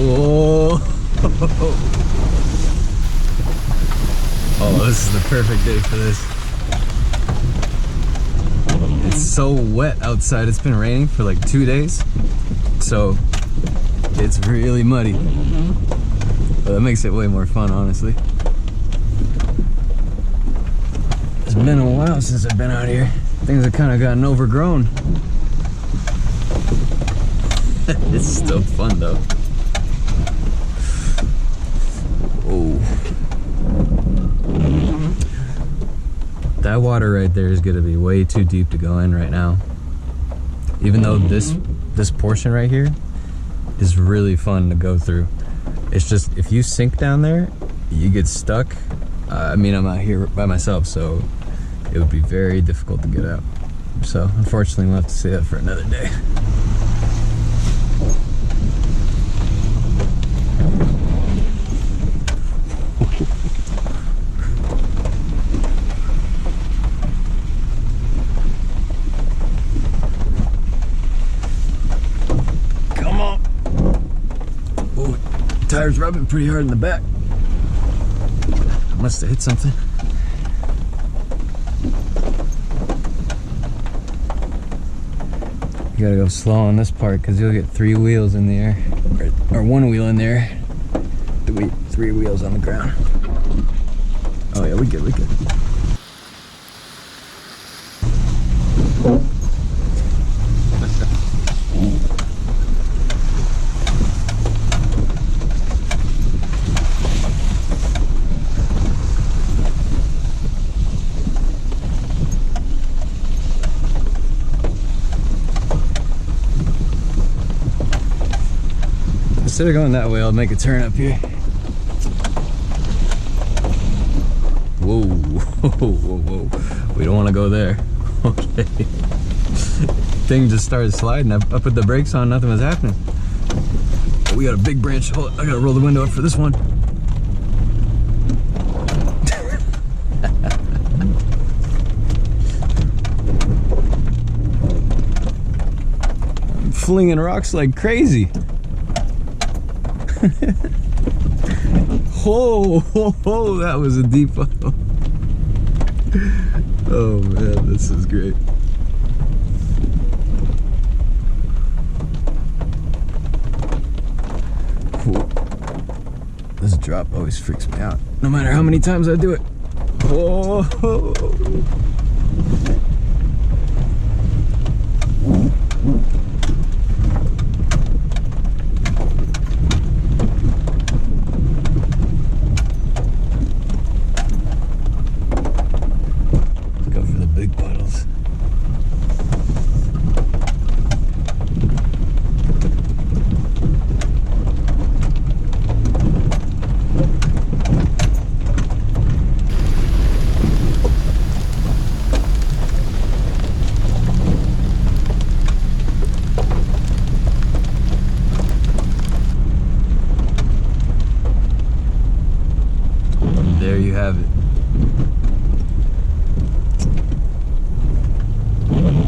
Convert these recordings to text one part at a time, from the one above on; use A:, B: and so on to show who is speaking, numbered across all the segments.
A: Whoa. Oh, this is the perfect day for this. It's so wet outside. It's been raining for like 2 days. So it's really muddy. But that makes it way more fun, honestly. It's been a while since I've been out here. Things have kind of gotten overgrown. It's still fun though. Oh. That water right there is gonna be way too deep to go in right now. Even though this portion right here is really fun to go through. It's just, if you sink down there, you get stuck. I mean, I'm out here by myself, so it would be very difficult to get out. So unfortunately, we'll have to save that for another day. Tire's rubbing pretty hard in the back. Must have hit something. You gotta go slow on this part because you'll get 3 wheels in the air, or 1 wheel in the air. 3 wheels on the ground. Oh yeah, we good. Instead of going that way, I'll make a turn up here. Whoa, whoa. We don't want to go there. Okay. Thing just started sliding. I put the brakes on, nothing was happening. Oh, we got a big branch. Hold on, I gotta roll the window up for this one. I'm flinging rocks like crazy. Whoa, that was a deep one. Oh man, this is great. Cool. This drop always freaks me out, no matter how many times I do it. Whoa. There you have it.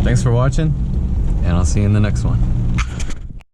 A: Thanks for watching, and I'll see you in the next one.